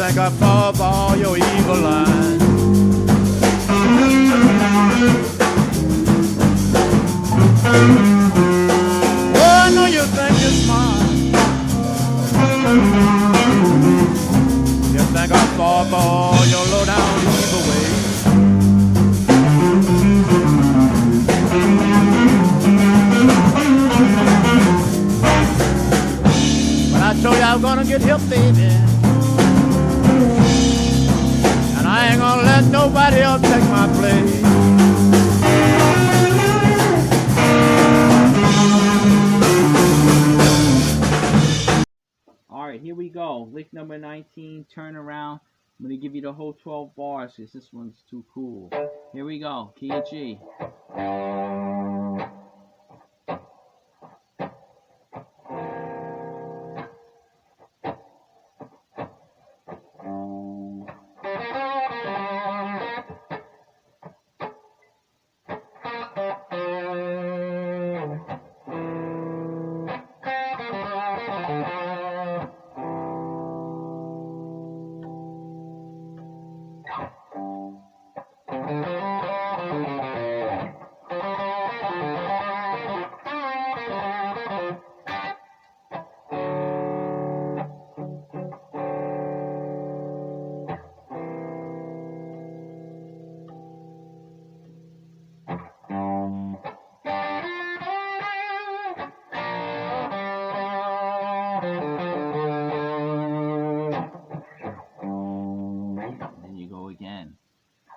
think I fall for all your evil lines. Oh, I know you think you're smart. You think I fall for all your low down evil ways. But I told you I was gonna get help, baby. And I ain't gonna let nobody else take my place. Alright, here we go. Lick number 19, turn around. I'm going to give you the whole 12 bars because this one's too cool. Here we go. Key of G.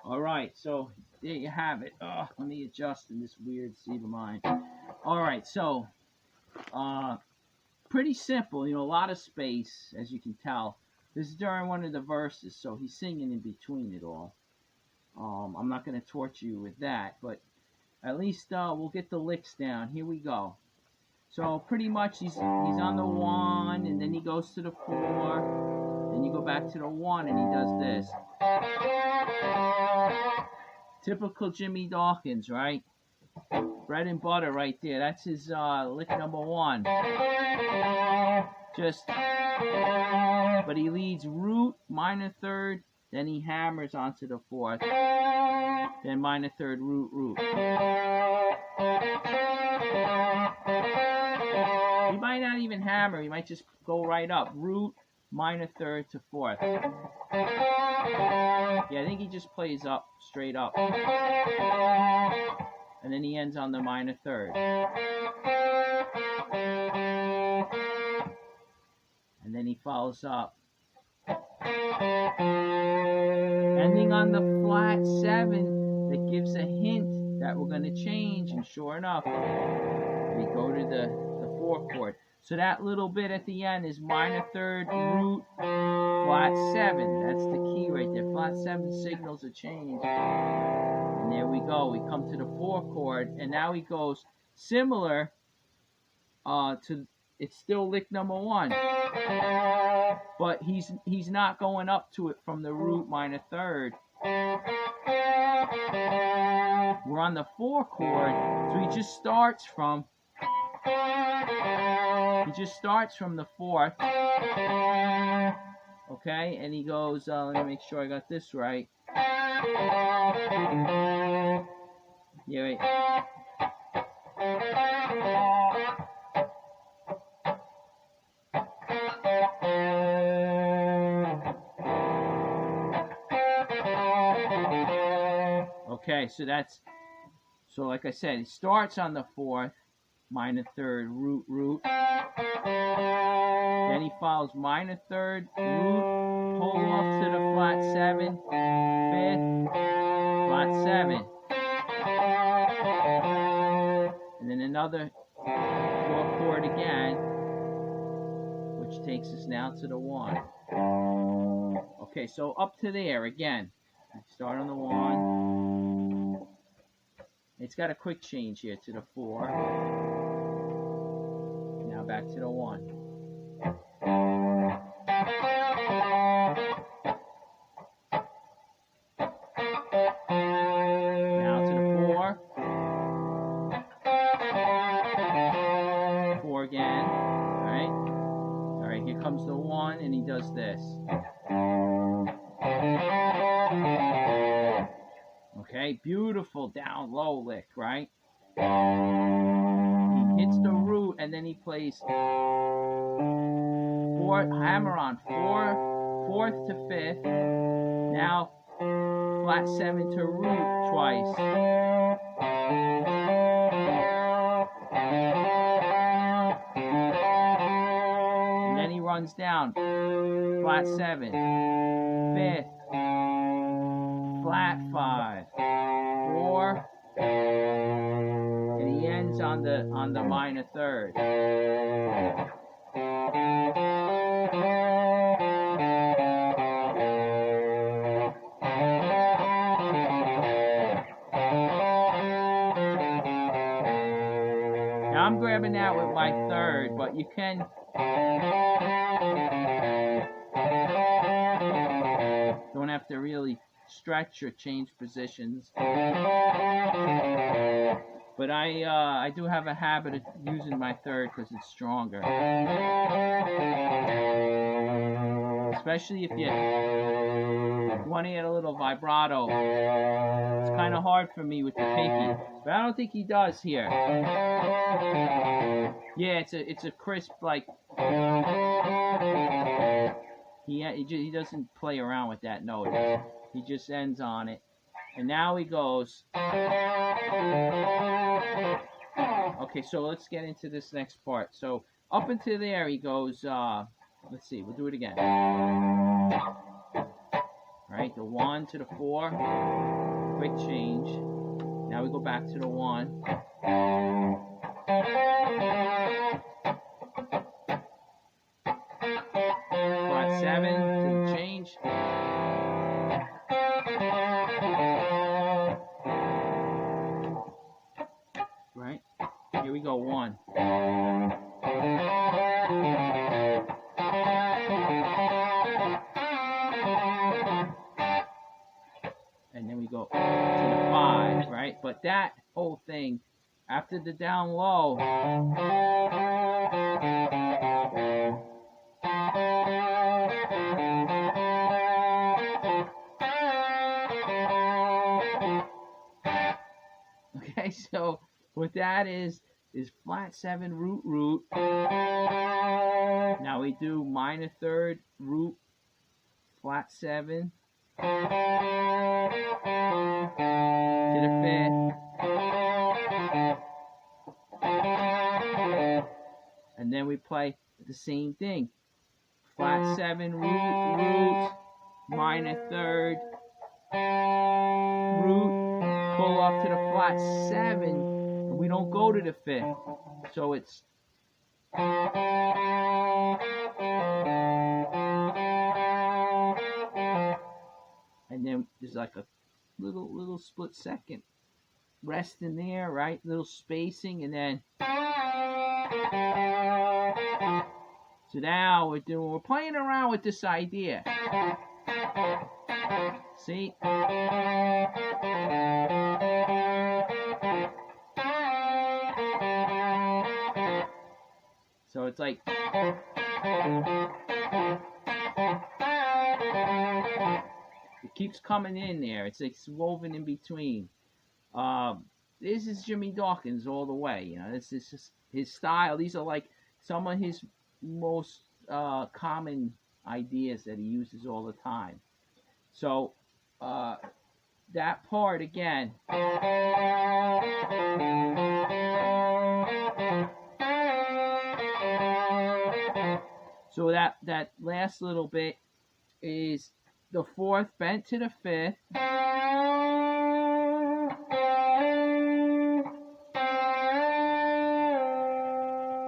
Alright, so there you have it. Let me adjust in this weird state of mind. Alright, so pretty simple, a lot of space, as you can tell. This is during one of the verses, so he's singing in between it all. I'm not going to torture you with that, but at least we'll get the licks down. Here we go. So pretty much he's on the 1, and then he goes to the 4, then you go back to the 1, and he does this. Typical Jimmy Dawkins, right? Bread and butter right there. That's his lick number 1. But he leads root, minor third, then he hammers onto the 4th, then minor third, root, root. He might not even hammer, he might just go right up. Root, minor third to 4th. Yeah, I think he just plays up, straight up. And then he ends on the minor third. And then he follows up. Ending on the flat 7, that gives a hint that we're going to change. And sure enough, we go to the 4 chord. So that little bit at the end is minor third, root, flat 7. That's the key right there. Flat 7 signals a change. And there we go. We come to the 4 chord, and now he goes similar to, it's still lick number 1. But he's not going up to it from the root minor third. We're on the 4 chord, so he just starts from the 4th. Okay, and he goes, let me make sure I got this right. Yeah, right. Okay, so like I said, it starts on the 4th, minor third, root, root. Then he follows minor third, root, pull off to the flat 7, 5th, flat 7. And then another 4 chord again, which takes us now to the 1. Okay, so up to there again. Start on the 1. It's got a quick change here to the 4. Now back to the 1. Now to the 4. 4 again. Alright, here comes the 1, and he does this. Okay, beautiful down low lick, right? He hits the root and then he plays hammer on fourth to fifth. Now flat 7 to root twice. And then he runs down flat 7, fifth, flat 5, 4, and he ends on the minor third. Now I'm grabbing that with my third, but you can don't have to really stretch or change positions. But I do have a habit of using my third because it's stronger. Especially if you want to get a little vibrato. It's kind of hard for me with the pinky, but I don't think he does here. Yeah, it's a crisp, like he doesn't play around with that note. He just ends on it. And now he goes. Okay, so let's get into this next part. So up until there he goes, let's see, we'll do it again. Right, the 1 to the 4, quick change. Now we go back to the 1. Flat 7 to the change. Right, here we go, 1. And then we go to the 5, right? But that whole thing, after the down low, okay, so what that is flat 7 root. Now we do minor third root, flat 7 to the 5th, and then we play the same thing, flat 7 root, minor third root, pull up to the flat 7, and we don't go to the 5th, so it's and then there's like a little split second rest in there, right? Little spacing, and then so now we're playing around with this idea. See? So it's like it keeps coming in there. It's woven in between. This is Jimmy Dawkins all the way. You know, this is just his style. These are like some of his most common ideas that he uses all the time. So that part again. So that last little bit is the 4th bent to the 5th.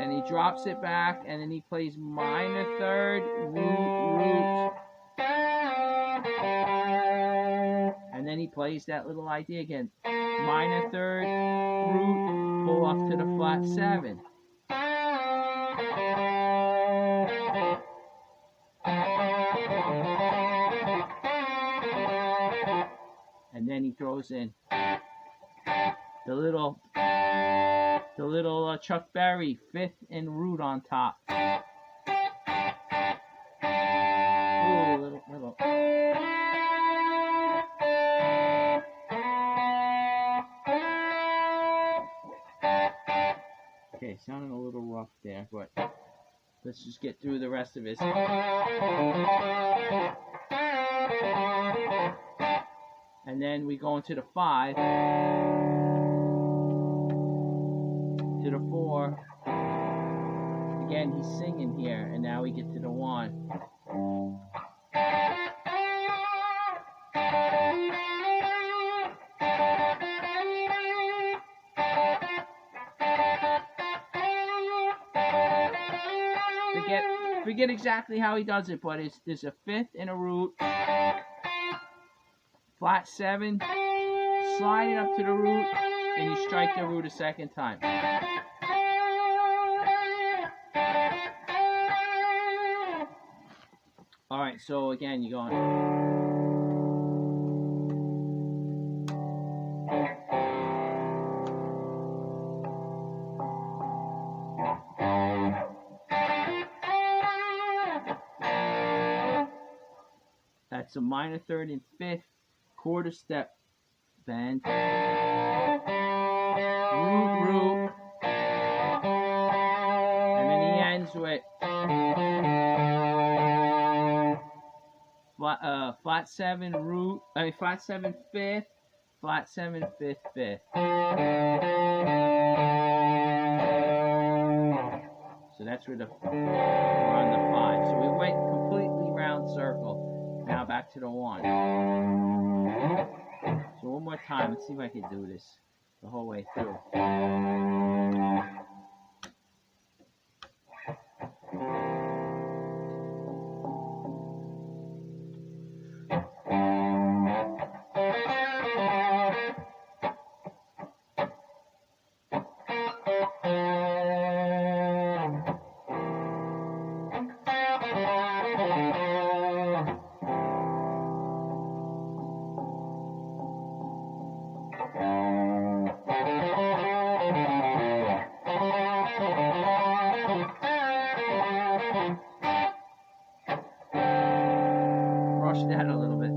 And he drops it back, and then he plays minor third, root. And then he plays that little idea again. Minor third, root, pull up to the flat 7. And then he throws in the little Chuck Berry 5th and root on top. Ooh, little. Okay, sounding a little rough there, but let's just get through the rest of it. And then we go into the 5, to the 4. Again, he's singing here, and now we get to the 1. Forget exactly how he does it, but there's a 5th in a root, flat 7, slide it up to the root, and you strike the root a second time. Alright, so again, you go on. That's a minor 3rd and 5th, quarter step bend, root, and then he ends with flat 7 root, flat 7 5th, flat 7 5th 5th. So that's where we're on the 5. So we went completely round circle. Now back to the 1. So one more time. Let's see if I can do this the whole way through. Rush that a little bit.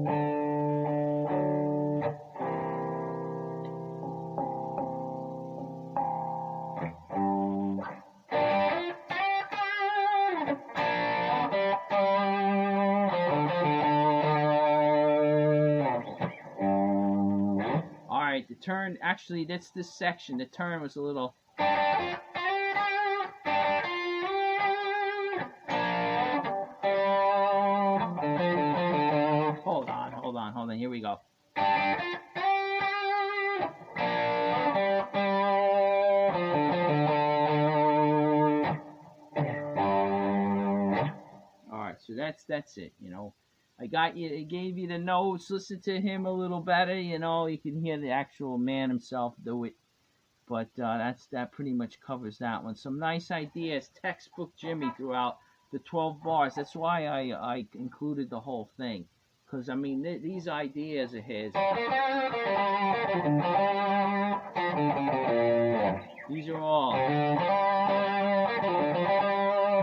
Alright, the turn, actually that's this section. The turn was a little... Hold on, here we go. Alright, so that's it, you know. I gave you the notes, listen to him a little better, you know, you can hear the actual man himself do it. But that pretty much covers that one. Some nice ideas, textbook Jimmy throughout the 12 bars. That's why I included the whole thing. Because, I mean, these ideas of his, these are all,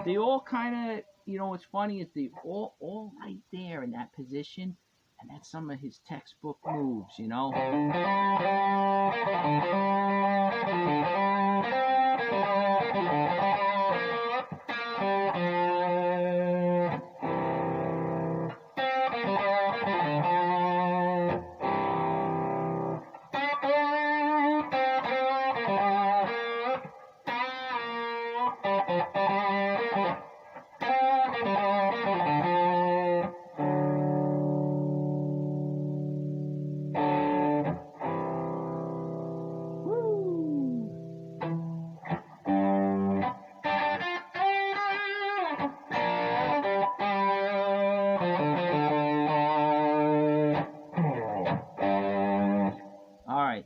they all kind of, you know, what's funny is they all right there in that position, and that's some of his textbook moves, you know.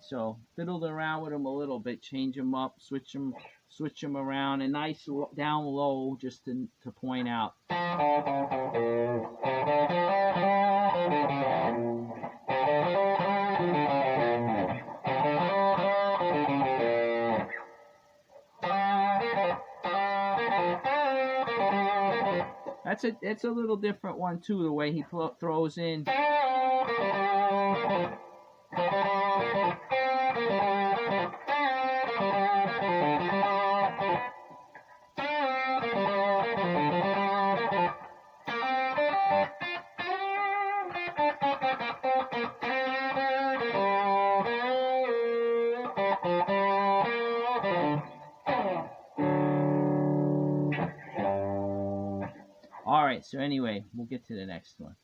So fiddled around with them a little bit, change them up, switch them around, and nice down low just to point out. It's a little different one too, the way he throws in. All right, so anyway, we'll get to the next one.